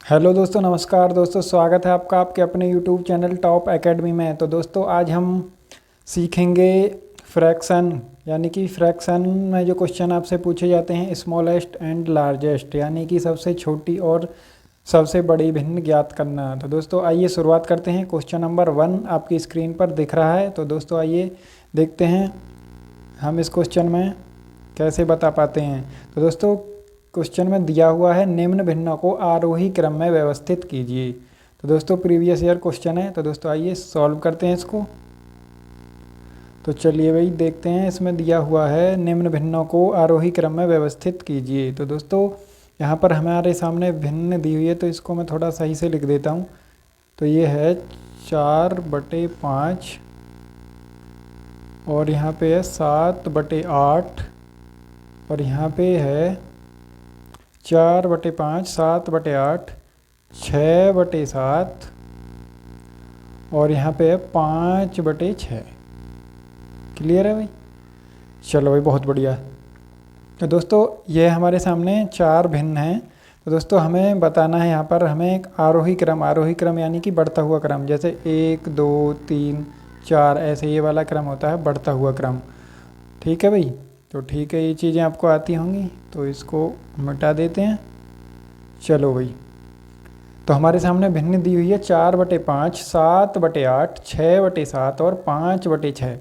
Hello दोस्तों, नमस्कार दोस्तों। स्वागत है आपका आपके अपने यूट्यूब चैनल टॉप एकेडमी में। तो दोस्तों आज हम सीखेंगे फ्रैक्शन, यानी कि फ्रैक्शन में जो क्वेश्चन आपसे पूछे जाते हैं स्मॉलेस्ट एंड लार्जेस्ट, यानी कि सबसे छोटी और सबसे बड़ी भिन्न ज्ञात करना। तो दोस्तों आइए शुरुआत करते हैं। क्वेश्चन नंबर 1 आपकी स्क्रीन पर दिख रहा है। तो दोस्तों आइए देखते हैं हम इस क्वेश्चन में कैसे बता पाते हैं। तो दोस्तों क्वेश्चन में दिया हुआ है निम्न भिन्नों को आरोही क्रम में व्यवस्थित कीजिए। तो दोस्तों प्रीवियस ईयर क्वेश्चन है। तो दोस्तों आइए सॉल्व करते हैं इसको। तो चलिए भाई देखते हैं। इसमें दिया हुआ है निम्न भिन्नों को आरोही क्रम में व्यवस्थित कीजिए। तो दोस्तों यहाँ पर हमारे सामने भिन्न दी हुई है, तो इसको मैं थोड़ा सही से लिख देता हूँ। तो ये है 4/5 और यहाँ पे है 7/8 और यहाँ पे है 4/5, 7/8, 6/7 और यहाँ पे है 5/6। क्लियर है भाई? चलो भाई बहुत बढ़िया। तो दोस्तों ये हमारे सामने चार भिन्न हैं। तो दोस्तों हमें बताना है यहाँ पर हमें एक आरोही क्रम यानी कि बढ़ता हुआ क्रम, जैसे 1 2 3 4 ऐसे ये वाला क्रम होता है, बढ़ता हुआ क्रम। ठीक है भाई? तो ठीक है, ये चीज़ें आपको आती होंगी, तो इसको मिटा देते हैं। चलो भाई, तो हमारे सामने भिन्न दी हुई है 4/5, 7/8, 6/7 और 5/6।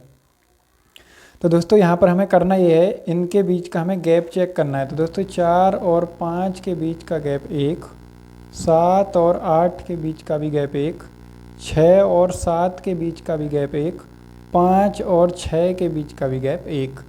तो दोस्तों यहाँ पर हमें करना ये है, इनके बीच का हमें गैप चेक करना है। तो दोस्तों 4 और 5 के बीच का गैप 1, 7 और 8 के बीच का भी गैप 1, 6 और 7 के बीच का भी गैप 1, 5 और 6 के बीच का भी गैप 1।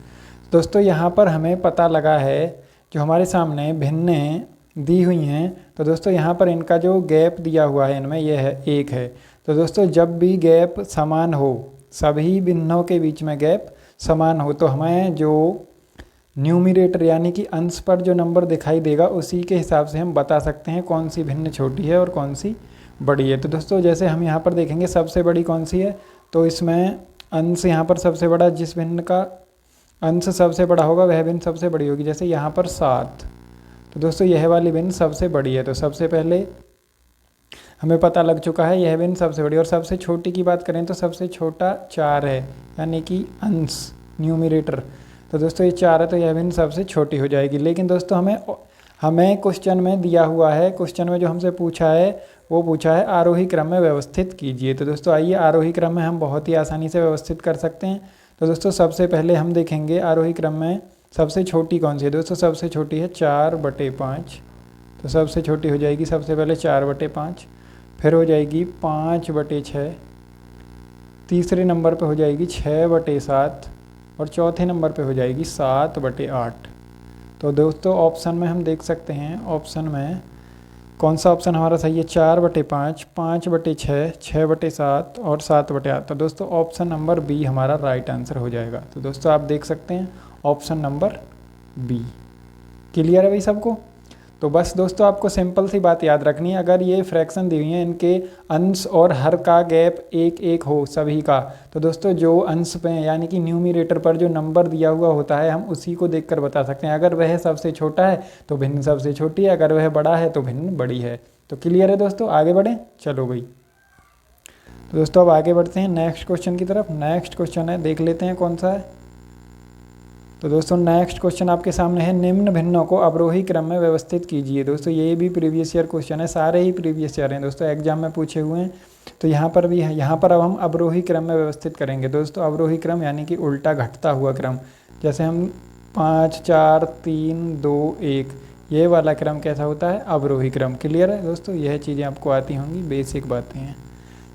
दोस्तों यहाँ पर हमें पता लगा है जो हमारे सामने भिन्नें दी हुई हैं। तो दोस्तों यहाँ पर इनका जो गैप दिया हुआ है इनमें यह है 1 है। तो दोस्तों जब भी गैप समान हो, सभी भिन्नों के बीच में गैप समान हो, तो हमें जो न्यूमरेटर यानी कि अंश पर जो नंबर दिखाई देगा उसी के हिसाब से हम बता सकते हैं कौन सी भिन्न छोटी है और कौन सी बड़ी है। तो दोस्तों जैसे हम यहाँ पर देखेंगे सबसे बड़ी कौन सी है, तो इसमें अंश यहाँ पर सबसे बड़ा, जिस भिन्न का अंश सबसे बड़ा होगा वह भिन्न सबसे बड़ी होगी। जैसे यहाँ पर 7, तो दोस्तों यह वाली भिन्न सबसे बड़ी है। तो सबसे पहले हमें पता लग चुका है यह भिन्न सबसे बड़ी। और सबसे छोटी की बात करें तो सबसे छोटा 4 है, यानी कि अंश न्यूमरेटर। तो दोस्तों ये 4 है, तो यह भिन्न सबसे छोटी हो जाएगी। लेकिन दोस्तों हमें क्वेश्चन में दिया हुआ है, क्वेश्चन में जो हमसे पूछा है वो पूछा है आरोही क्रम में व्यवस्थित कीजिए। तो दोस्तों आइए आरोही क्रम में हम बहुत ही आसानी से व्यवस्थित कर सकते हैं। तो दोस्तों सबसे पहले हम देखेंगे आरोही क्रम में सबसे छोटी कौन सी है। दोस्तों सबसे छोटी है 4/5। तो सबसे छोटी हो जाएगी सबसे पहले 4/5, फिर हो जाएगी 5/6, तीसरे नंबर पे हो जाएगी 6/7 और चौथे नंबर पे हो जाएगी 7/8। तो दोस्तों ऑप्शन में हम देख सकते हैं, ऑप्शन में कौन सा ऑप्शन हमारा सही है, 4/5, 5/6, 6/7 और 7/8। तो दोस्तों ऑप्शन नंबर बी हमारा राइट आंसर हो जाएगा। तो दोस्तों आप देख सकते हैं ऑप्शन नंबर बी। क्लियर है भाई सबको? तो बस दोस्तों आपको सिंपल सी बात याद रखनी है, अगर ये फ्रैक्शन दी हुई है इनके अंश और हर का गैप 1-1 हो सभी का, तो दोस्तों जो अंश पे यानी कि न्यूमरेटर पर जो नंबर दिया हुआ होता है हम उसी को देखकर बता सकते हैं। अगर वह सबसे छोटा है तो भिन्न सबसे छोटी है, अगर वह बड़ा है तो भिन्न बड़ी है। तो क्लियर है दोस्तों? आगे बढ़ें। चलो भाई, तो दोस्तों अब आगे बढ़ते हैं नेक्स्ट क्वेश्चन की तरफ। नेक्स्ट क्वेश्चन है, देख लेते हैं कौन सा है। तो दोस्तों नेक्स्ट क्वेश्चन आपके सामने है, निम्न भिन्नों को अवरोही क्रम में व्यवस्थित कीजिए। दोस्तों ये भी प्रीवियस ईयर क्वेश्चन है, सारे ही प्रीवियस ईयर हैं दोस्तों, एग्जाम में पूछे हुए हैं। तो यहाँ पर भी है, यहाँ पर अब हम अवरोही क्रम में व्यवस्थित करेंगे। दोस्तों अवरोही क्रम यानी कि उल्टा घटता हुआ क्रम, जैसे हम 5 4 3 2 1, ये वाला क्रम कैसा होता है, अवरोही क्रम। क्लियर है दोस्तों? यह चीज़ें आपको आती होंगी, बेसिक बातें हैं।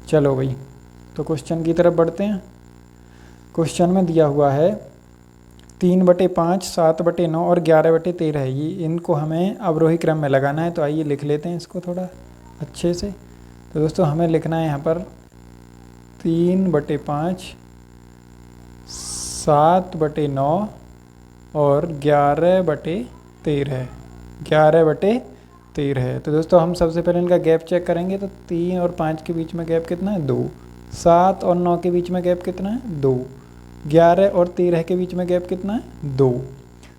चलो भाई, तो क्वेश्चन की तरफ बढ़ते हैं। क्वेश्चन में दिया हुआ है 3/5, 7/9 और 11/13 है। ये इनको हमें अवरोही क्रम में लगाना है। तो आइए लिख लेते हैं इसको थोड़ा अच्छे से। तो दोस्तों हमें लिखना है यहाँ पर 3/5, 7/9 और 11/13, 11/13 है। तो दोस्तों हम सबसे पहले इनका गैप चेक करेंगे। तो 3 और 5 के बीच में गैप कितना है, 2। 7 और 9 के बीच में गैप कितना है, 2। 11 और 13 के बीच में गैप कितना है, 2।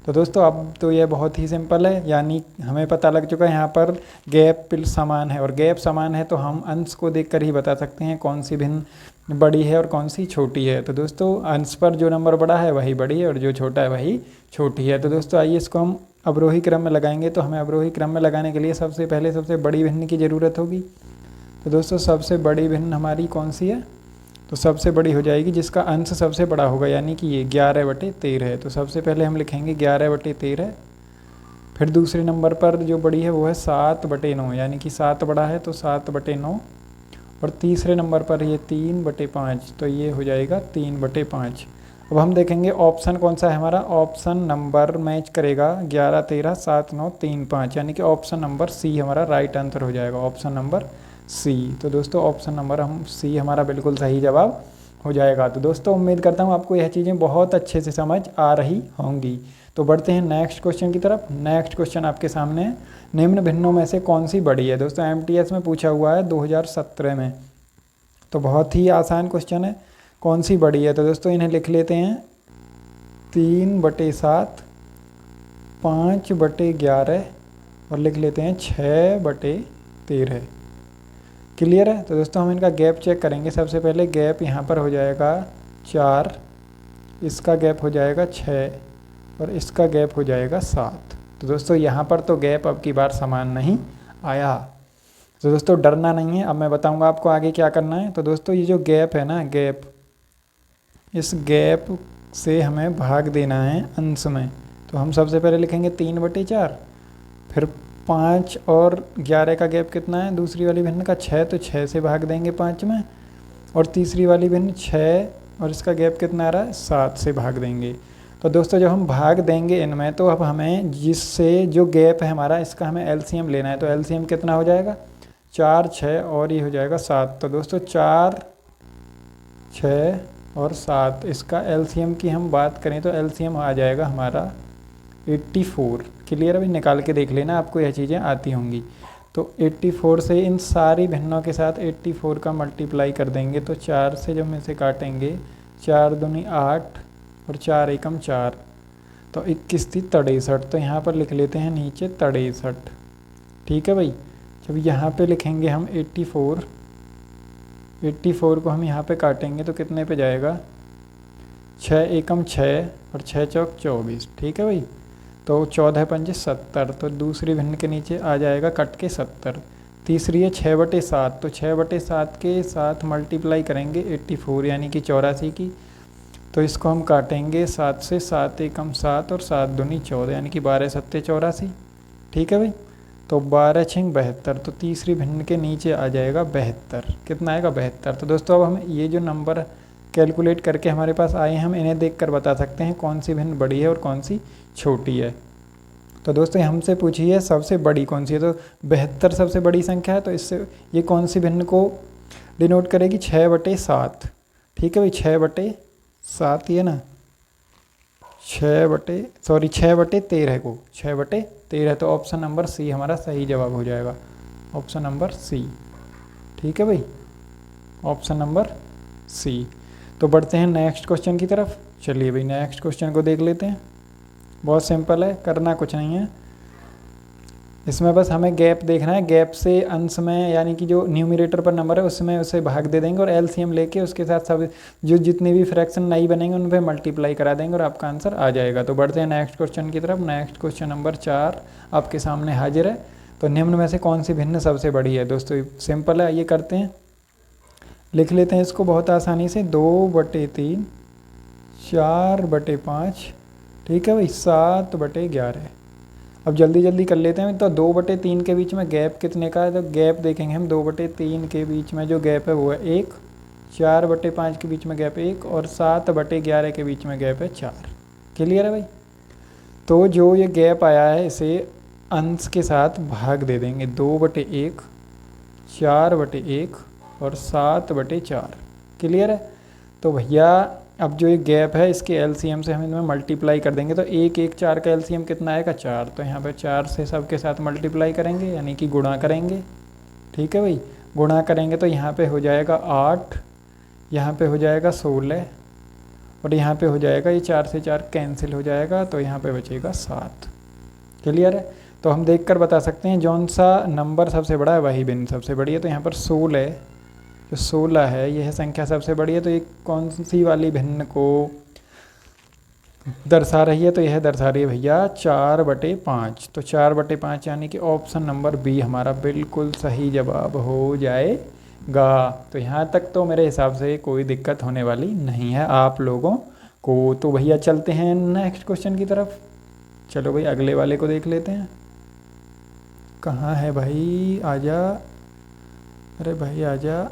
तो दोस्तों अब तो ये बहुत ही सिंपल है, यानी हमें पता लग चुका है यहाँ पर गैप समान है, और गैप समान है तो हम अंश को देखकर ही बता सकते हैं कौन सी भिन्न बड़ी है और कौन सी छोटी है। तो दोस्तों अंश पर जो नंबर बड़ा है वही बड़ी है और जो छोटा है वही छोटी है। तो दोस्तों आइए इसको हम अवरोही क्रम में लगाएंगे। तो हमें अवरोही क्रम में लगाने के लिए सबसे पहले सबसे बड़ी भिन्न की ज़रूरत होगी। तो दोस्तों सबसे बड़ी भिन्न हमारी कौन सी है? तो सबसे बड़ी हो जाएगी जिसका अंश सबसे बड़ा होगा, यानी कि ये 11/13 है। तो सबसे पहले हम लिखेंगे 11/13। फिर दूसरे नंबर पर जो बड़ी है वो है 7/9, यानी कि 7 बड़ा है तो 7/9। और तीसरे नंबर पर ये 3/5, तो ये हो जाएगा 3/5। अब हम देखेंगे ऑप्शन कौन सा है हमारा। ऑप्शन नंबर मैच करेगा 11, 13, 7, 9, 3, 5, यानी कि ऑप्शन नंबर सी हमारा राइट आंसर हो जाएगा, ऑप्शन नंबर सी। तो दोस्तों ऑप्शन नंबर हम सी हमारा बिल्कुल सही जवाब हो जाएगा। तो दोस्तों उम्मीद करता हूँ आपको यह चीज़ें बहुत अच्छे से समझ आ रही होंगी। तो बढ़ते हैं नेक्स्ट क्वेश्चन की तरफ। नेक्स्ट क्वेश्चन आपके सामने है, निम्न भिन्नों में से कौन सी बड़ी है। दोस्तों MTS में पूछा हुआ है 2017 में। तो बहुत ही आसान क्वेश्चन है, कौन सी बड़ी है। तो दोस्तों इन्हें लिख लेते हैं 3/7, 5/11 और लिख लेते हैं 6/13। क्लियर है। तो दोस्तों हम इनका गैप चेक करेंगे। सबसे पहले गैप यहाँ पर हो जाएगा 4, इसका गैप हो जाएगा 6 और इसका गैप हो जाएगा 7। तो दोस्तों यहाँ पर तो गैप अब की बार समान नहीं आया। तो दोस्तों डरना नहीं है, अब मैं बताऊँगा आपको आगे क्या करना है। तो दोस्तों ये जो गैप है ना, गैप, इस गैप से हमें भाग देना है अंश में। तो हम सबसे पहले लिखेंगे 3/4, फिर 5 और 11 का गैप कितना है दूसरी वाली भिन्न का 6, तो 6 से भाग देंगे 5 में। और तीसरी वाली भिन्न 6 और इसका गैप कितना आ रहा है 7 से भाग देंगे। तो दोस्तों जब हम भाग देंगे इनमें, तो अब हमें जिससे जो गैप है हमारा इसका हमें LCM लेना है। तो LCM कितना हो जाएगा 4, 6 और ये हो जाएगा 7। तो दोस्तों 4, 6 और 7, इसका LCM की हम बात करें तो LCM आ जाएगा हमारा 84। क्लियर, अभी निकाल के देख लेना, आपको यह चीज़ें आती होंगी। तो 84 से इन सारी भिन्नों के साथ 84 का मल्टीप्लाई कर देंगे। तो 4 से जब हम इसे काटेंगे, 4 दूनी 8 और 4 एकम 4, तो 21 थी 63। तो यहाँ पर लिख लेते हैं नीचे 63। ठीक है भाई। जब यहाँ पे लिखेंगे हम 84 को हम यहाँ पे काटेंगे तो कितने पे जाएगा 6 एकम 6 और 6 चौक 24। ठीक है भाई। तो 14 पंजे 70, तो दूसरी भिन्न के नीचे आ जाएगा कट के 70। तीसरी है 6/7, तो 6/7 के साथ मल्टीप्लाई करेंगे 84 यानी कि 84 की। तो इसको हम काटेंगे 7 से, 7 एकम 7 और 7 दूनी 14, यानी कि 12 सत्ते 84। ठीक है भाई। तो 12 छिंग 72, तो तीसरी भिन्न के नीचे आ जाएगा 72। कितना आएगा 72। तो दोस्तों अब हम ये जो नंबर कैलकुलेट करके हमारे पास आए हैं, हम इन्हें देखकर बता सकते हैं कौन सी भिन्न बड़ी है और कौन सी छोटी है। तो दोस्तों हमसे पूछी है सबसे बड़ी कौन सी है। तो 72 सबसे बड़ी संख्या है, तो इससे ये कौन सी भिन्न को डिनोट करेगी 6/7। ठीक है भाई, 6/7 ये ना 6/13 को 6/13। तो ऑप्शन नंबर सी हमारा सही जवाब हो जाएगा, ऑप्शन नंबर सी। ठीक है भाई, ऑप्शन नंबर सी। तो बढ़ते हैं नेक्स्ट क्वेश्चन की तरफ। चलिए भाई नेक्स्ट क्वेश्चन को देख लेते हैं। बहुत सिंपल है, करना कुछ नहीं है। इसमें बस हमें गैप देखना है। गैप से अंश में, यानी कि जो न्यूमरेटर पर नंबर है उसमें उसे भाग दे देंगे और LCM लेके उसके साथ सब जो जितने भी फ्रैक्शन नई बनेंगे उन पर मल्टीप्लाई करा देंगे और आपका आंसर आ जाएगा। तो बढ़ते हैं नेक्स्ट क्वेश्चन की तरफ। नेक्स्ट क्वेश्चन नंबर 4 आपके सामने हाजिर है। तो निम्न में से कौन सी भिन्न सबसे बड़ी है। दोस्तों सिंपल है, ये करते हैं, लिख लेते हैं इसको बहुत आसानी से। 2/3, 4/5, ठीक है भाई, 7/11। अब जल्दी जल्दी कर लेते हैं। तो 2/3 के बीच में गैप कितने का है। तो गैप देखेंगे हम, 2/3 के बीच में जो गैप है वो है 1, 4/5 के बीच में गैप 1 और 7/11 के बीच में गैप है 4। क्लियर है भाई। तो जो ये गैप आया है इसे अंश के साथ भाग दे देंगे। 2/1, 4/1 और 7/4। क्लियर है। तो भैया अब जो ये गैप है इसके LCM से हम इनमें मल्टीप्लाई कर देंगे। तो 1, 1, 4 का LCM कितना आएगा 4। तो यहाँ पे 4 से सबके साथ मल्टीप्लाई करेंगे, यानी कि गुणा करेंगे। ठीक है भाई, गुणा करेंगे तो यहाँ पे हो जाएगा 8, यहाँ पे हो जाएगा 16 और यहाँ पे हो जाएगा ये 4 से 4 कैंसिल हो जाएगा, तो यहाँ पे बचेगा 7। क्लियर है? तो हम देख कर बता सकते हैं जौन सा नंबर सबसे बड़ा है वही भिन्न सबसे बड़ी है। तो यहाँ पर 16, जो 16 है यह संख्या सबसे बड़ी है, तो ये कौन सी वाली भिन्न को दर्शा रही है? तो यह दर्शा रही है भैया 4/5। तो 4/5 यानी कि ऑप्शन नंबर बी हमारा बिल्कुल सही जवाब हो जाएगा। तो यहाँ तक तो मेरे हिसाब से कोई दिक्कत होने वाली नहीं है आप लोगों को। तो भैया चलते हैं नेक्स्ट क्वेश्चन की तरफ। चलो भाई अगले वाले को देख लेते हैं। कहाँ है भाई, आजा, अरे भाई आजा।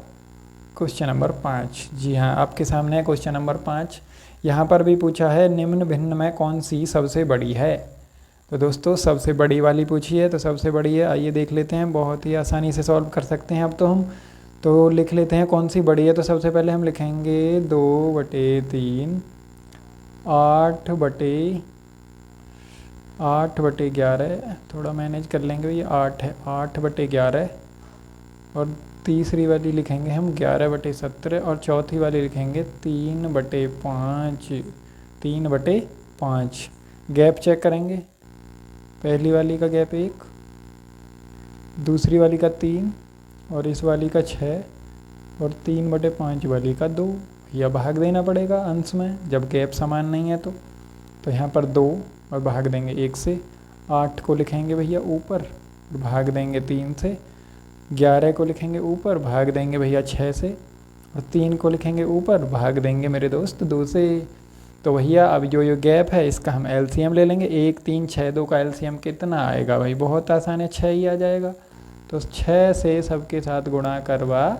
क्वेश्चन नंबर 5, जी हाँ आपके सामने है क्वेश्चन नंबर 5। यहाँ पर भी पूछा है निम्न भिन्न में कौन सी सबसे बड़ी है। तो दोस्तों सबसे बड़ी वाली पूछी है, तो सबसे बड़ी है, आइए देख लेते हैं। बहुत ही आसानी से सॉल्व कर सकते हैं अब तो हम। तो लिख लेते हैं कौन सी बड़ी है। तो सबसे पहले हम लिखेंगे 2/3, 8/11, थोड़ा मैनेज कर लेंगे भैया, 8 है, 8/11। और तीसरी वाली लिखेंगे हम 11/17, और चौथी वाली लिखेंगे 3/5, 3/5। गैप चेक करेंगे, पहली वाली का गैप 1, दूसरी वाली का 3, और इस वाली का 6, और 3/5 वाली का 2। या भाग देना पड़ेगा अंश में जब गैप समान नहीं है तो यहाँ पर 2 और भाग देंगे 1 से। 8 को लिखेंगे भैया ऊपर, भाग देंगे 3 से। 11 को लिखेंगे ऊपर, भाग देंगे भैया 6 से। और 3 को लिखेंगे ऊपर, भाग देंगे मेरे दोस्त 2 से। तो भैया अब जो गैप है इसका हम एलसीएम ले लेंगे। 1 3 6 2 का एलसीएम कितना आएगा भाई? बहुत आसान है, 6 ही आ जाएगा। तो 6 से सबके साथ गुणा करवा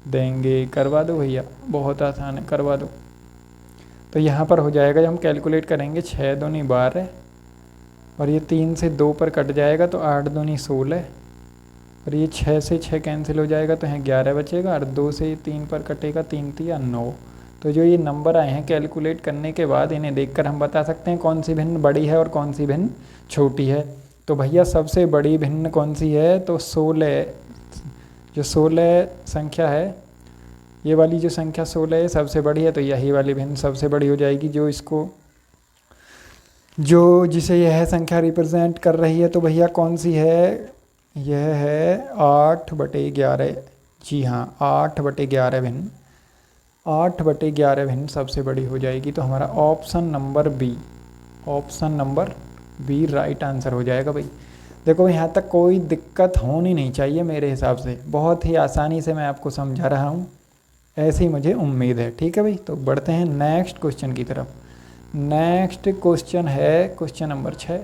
देंगे। करवा दो भैया, बहुत आसान है, करवा दो। तो यहाँ पर हो जाएगा, जब हम कैलकुलेट करेंगे 6 दूनी 12, और ये 3 से 2 पर कट जाएगा तो 8 दूनी 16, और ये 6 से 6 कैंसिल हो जाएगा तो यहाँ 11 बचेगा, और 2 से 3 पर कटेगा, 3 3 9। तो जो ये नंबर आए हैं कैलकुलेट करने के बाद इन्हें देखकर हम बता सकते हैं कौन सी भिन्न बड़ी है और कौन सी भिन्न छोटी है। तो भैया सबसे बड़ी भिन्न कौन सी है? तो 16, जो 16 संख्या है, ये वाली जो संख्या 16 है सबसे बड़ी है, तो यही वाली भिन्न सबसे बड़ी हो जाएगी, जो इसको जिसे यह संख्या रिप्रेजेंट कर रही है। तो भैया कौन सी है? यह है 8/11। जी हाँ 8/11 भिन्न, 8/11 भिन्न सबसे बड़ी हो जाएगी। तो हमारा option number B, option number B right answer हो जाएगा भाई। देखो यहाँ तक कोई दिक्कत होनी नहीं चाहिए मेरे हिसाब से, बहुत ही आसानी से मैं आपको समझा रहा हूँ, ऐसी मुझे उम्मीद है। ठीक है भाई, तो बढ़ते हैं नेक्स्ट क्वेश्चन की तरफ। नेक्स्ट क्वेश्चन है क्वेश्चन नंबर 6।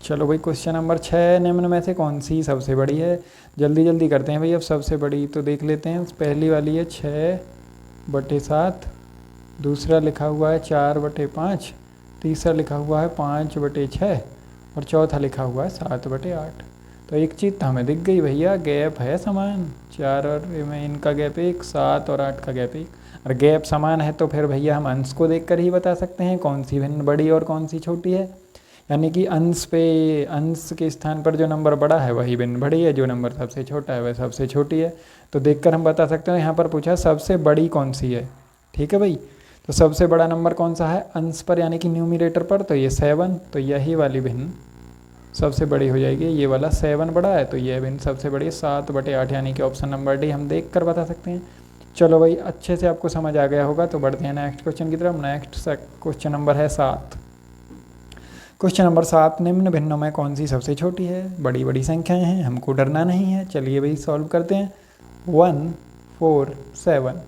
चलो भाई क्वेश्चन नंबर 6, निम्न में से कौन सी सबसे बड़ी है? जल्दी जल्दी करते हैं भाई। अब सबसे बड़ी तो देख लेते हैं। पहली वाली है 6/7, दूसरा लिखा हुआ है 4/5, तीसरा लिखा हुआ है 5/6, और चौथा लिखा हुआ है 7/8। तो एक चीज़ तो हमें दिख गई भैया, गैप है समान। 4 और में इनका गैप 1, 7 और 8 का गैप 1। और गैप समान है तो फिर भैया हम अंश को देखकर ही बता सकते हैं कौन सी भिन्न बड़ी और कौन सी छोटी है। यानी कि अंश के स्थान पर जो नंबर बड़ा है वही भिन्न बड़ी है, जो नंबर सबसे छोटा है वह सबसे छोटी है। तो देखकर हम बता सकते हैं। यहाँ पर पूछा सबसे बड़ी कौन सी है। ठीक है भाई, तो सबसे बड़ा नंबर कौन सा है अंश पर, यानी कि न्यूमिनेटर पर? तो ये 7, तो यही वाली भिन्न सबसे बड़ी हो जाएगी। ये वाला 7 बड़ा है तो यह भिन्न सबसे बड़ी है 7/8, यानी कि ऑप्शन नंबर डी हम देख कर बता सकते हैं। चलो भाई अच्छे से आपको समझ आ गया होगा, तो बढ़ते हैं नेक्स्ट क्वेश्चन की तरफ। नेक्स्ट क्वेश्चन नंबर है 7। क्वेश्चन नंबर 7, निम्न भिन्नों में कौन सी सबसे छोटी है? बड़ी बड़ी संख्याएं हैं, हमको डरना नहीं है। चलिए भाई सॉल्व करते हैं। 1 4 7,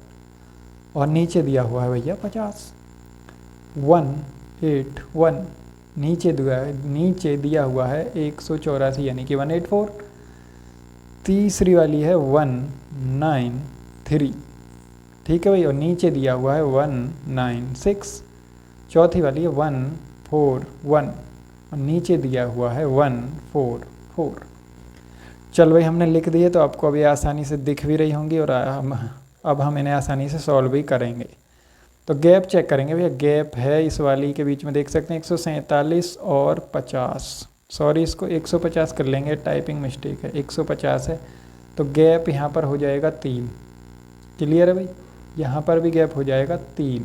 और नीचे दिया हुआ है भैया 50। 1 8 1, नीचे दिया हुआ है 184, यानी कि 184। तीसरी वाली है 193, ठीक है भाई, और नीचे दिया हुआ है 196। चौथी वाली है 141, और नीचे दिया हुआ है 144। चल भाई हमने लिख दिए, तो आपको अभी आसानी से दिख भी रही होंगी, और अब हम इन्हें आसानी से सॉल्व भी करेंगे। तो गैप चेक करेंगे भैया, गैप है इस वाली के बीच में, देख सकते हैं 147 और 50। सॉरी इसको 150 कर लेंगे, टाइपिंग मिस्टेक है, 150 है। तो गैप यहाँ पर हो जाएगा 3। क्लियर है भाई, यहाँ पर भी गैप हो जाएगा 3।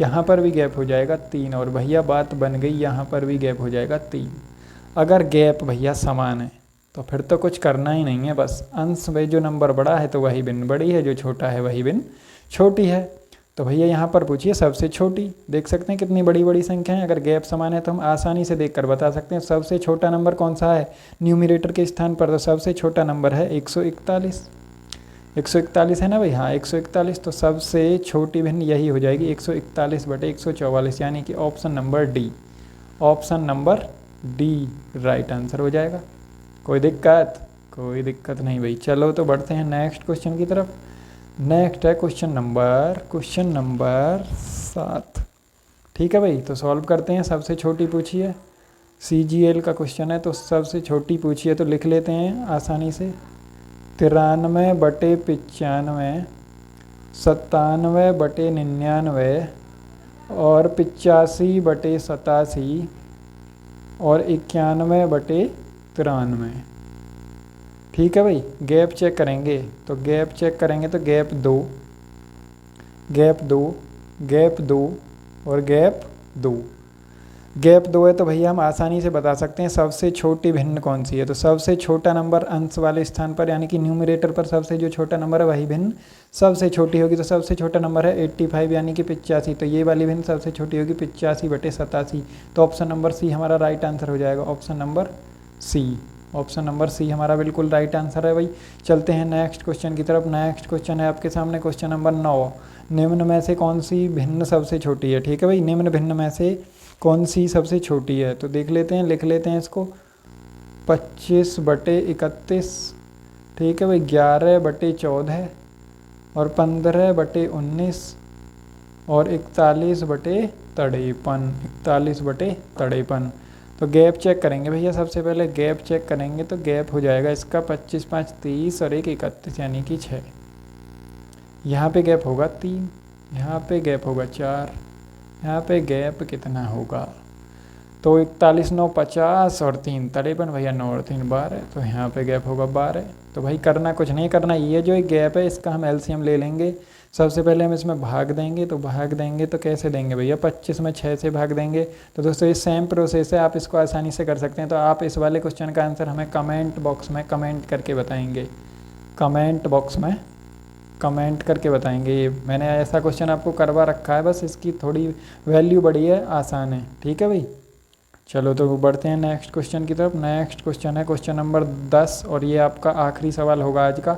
यहाँ पर भी गैप हो जाएगा 3 और भैया बात बन गई, यहाँ पर भी गैप हो जाएगा 3। अगर गैप भैया समान है तो फिर तो कुछ करना ही नहीं है, बस अंश में जो नंबर बड़ा है तो वही भिन्न बड़ी है, जो छोटा है वही भिन्न छोटी है। तो भैया यहाँ पर पूछिए सबसे छोटी। देख सकते हैं कितनी बड़ी बड़ी संख्या है, अगर गैप समान है तो हम आसानी से देखकर बता सकते हैं सबसे छोटा नंबर कौन सा है न्यूमरेटर के स्थान पर। तो सबसे छोटा नंबर है 141। 141 है ना भाई, हाँ 141। तो सबसे छोटी भिन्न यही हो जाएगी 141/144, यानी कि option number D. Option number D right answer हो जाएगा। कोई दिक्कत? कोई दिक्कत नहीं भाई। चलो तो बढ़ते हैं नेक्स्ट क्वेश्चन की तरफ। नेक्स्ट है क्वेश्चन नंबर 7। ठीक है भाई, तो सॉल्व करते हैं। सबसे छोटी पूछी है, CGL का क्वेश्चन है तो सबसे छोटी पूछी है, तो लिख लेते हैं आसानी से। 93/95, 97/99 और 85/87 और 91/93। ठीक है भाई, गैप चेक करेंगे तो गैप 2, गैप 2, गैप 2 और गैप 2। गैप 2 है तो भैया हम आसानी से बता सकते हैं सबसे छोटी भिन्न कौन सी है। तो सबसे छोटा नंबर अंश वाले स्थान पर, यानी कि न्यूमरेटर पर सबसे जो छोटा नंबर है वही भिन्न सबसे छोटी होगी। तो सबसे छोटा नंबर है 85 यानी कि 85, तो ये वाली भिन्न सबसे छोटी होगी 85/87। तो ऑप्शन नंबर सी हमारा राइट आंसर हो जाएगा। Option number C, option number C हमारा बिल्कुल राइट आंसर है भाई। चलते हैं नेक्स्ट क्वेश्चन की तरफ। नेक्स्ट क्वेश्चन है आपके सामने क्वेश्चन नंबर 9। निम्न में से कौन सी भिन्न सबसे छोटी है? ठीक है भाई, निम्न भिन्न में से कौन सी सबसे छोटी है? तो देख लेते हैं, लिख लेते हैं इसको। 25/31, ठीक है भाई, 11/14 और 15/19 और 41/53। 41/53। तो गैप चेक करेंगे भैया, सबसे पहले गैप चेक करेंगे तो गैप हो जाएगा इसका 25, 5, 30 और 1, 31 यानी कि 6। यहाँ पे गैप होगा 3, यहाँ पे गैप होगा 4, यहाँ पे गैप कितना होगा? तो 41, 9, 50 और 3 53 भैया, 9 और 3 12। तो यहाँ पे गैप होगा 12। तो भाई करना कुछ नहीं करना, ये जो एक गैप है इसका हम LCM ले लेंगे। सबसे पहले हम इसमें भाग देंगे, तो भाग देंगे तो कैसे देंगे भैया? 25 में 6 से भाग देंगे। तो दोस्तों ये सेम प्रोसेस है, आप इसको आसानी से कर सकते हैं। तो आप इस वाले क्वेश्चन का आंसर हमें कमेंट बॉक्स में कमेंट करके बताएंगे। कमेंट बॉक्स में कमेंट करके बताएंगे। ये मैंने ऐसा क्वेश्चन आपको करवा रखा है, बस इसकी थोड़ी वैल्यू बड़ी है, आसान है। ठीक है भाई, चलो तो बढ़ते हैं नेक्स्ट क्वेश्चन की तरफ। नेक्स्ट क्वेश्चन है क्वेश्चन नंबर 10 और ये आपका आखिरी सवाल होगा आज का।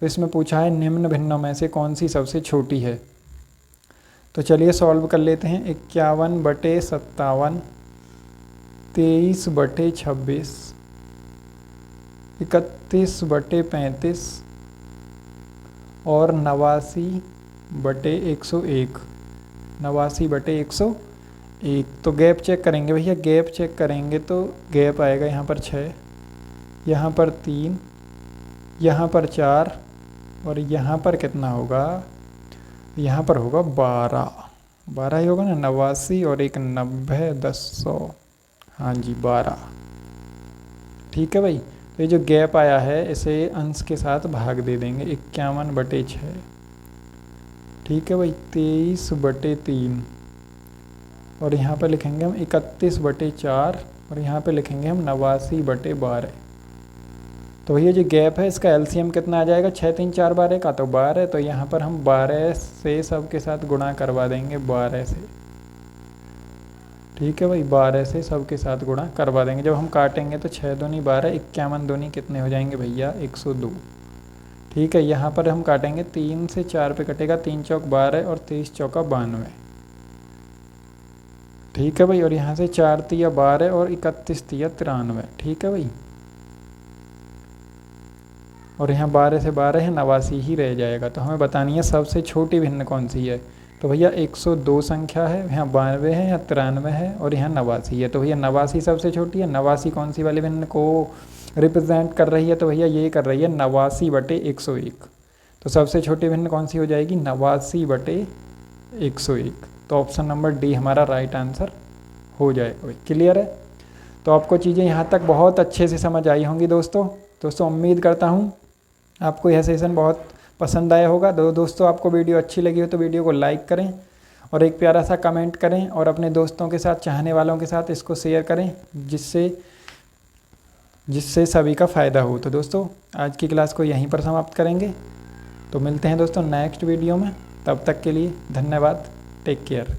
तो इसमें पूछा है निम्न भिन्नों में से कौन सी सबसे छोटी है? तो चलिए सॉल्व कर लेते हैं। 51/57, 23/26, 31/35 और 89/101। 89/101। तो गैप चेक करेंगे भैया, गैप चेक करेंगे तो गैप आएगा यहाँ पर 6, यहाँ पर 3, यहाँ पर 4 और यहाँ पर कितना होगा? यहाँ पर होगा 12 ही होगा ना। 89 और 1 90, 10, हाँ जी 12। ठीक है भाई, तो ये जो गैप आया है इसे अंश के साथ भाग दे देंगे। 51/6, ठीक है भाई, 23/3 और यहाँ पर लिखेंगे हम 31/4 और यहाँ पे लिखेंगे हम 89/12। तो भैया जो गैप है इसका LCM कितना आ जाएगा? 6, 3, 4 12 का तो 12। तो यहाँ पर हम 12 से सबके साथ गुणा करवा देंगे, 12 से। ठीक है भाई, 12 से सबके साथ गुणा करवा देंगे। जब हम काटेंगे तो 6 दूनी 12, 51 दूनी कितने हो जाएंगे भैया? 102। ठीक है, यहाँ पर हम काटेंगे 3 से 4 पे कटेगा, 3 चौक 12 और 23 चौका 92। ठीक है भाई, और यहाँ से 4 तिया 12 और 31 तिया 93। ठीक है भाई, और यहाँ 12 से 12 है, 89 ही रह जाएगा। तो हमें बतानी है सबसे छोटी भिन्न कौन सी है। तो भैया 102 संख्या है, यहाँ 92 है, यहाँ 93 है और यहाँ 89 है। तो भैया 89 सबसे छोटी है। 89 कौन सी वाली भिन्न को रिप्रेजेंट कर रही है? तो भैया ये कर रही है 89/101। तो सबसे छोटी भिन्न कौन सी हो जाएगी? 89/101। तो ऑप्शन नंबर डी हमारा राइट आंसर हो जाएगा भाई। क्लियर है? तो आपको चीज़ें यहाँ तक बहुत अच्छे से समझ आई होंगी दोस्तों। उम्मीद करता हूँ आपको यह सेशन बहुत पसंद आया होगा। दोस्तों आपको वीडियो अच्छी लगी हो तो वीडियो को लाइक करें और एक प्यारा सा कमेंट करें और अपने दोस्तों के साथ, चाहने वालों के साथ इसको शेयर करें, जिससे सभी का फ़ायदा हो। तो दोस्तों आज की क्लास को यहीं पर समाप्त करेंगे। तो मिलते हैं दोस्तों नेक्स्ट वीडियो में, तब तक के लिए धन्यवाद, टेक केयर।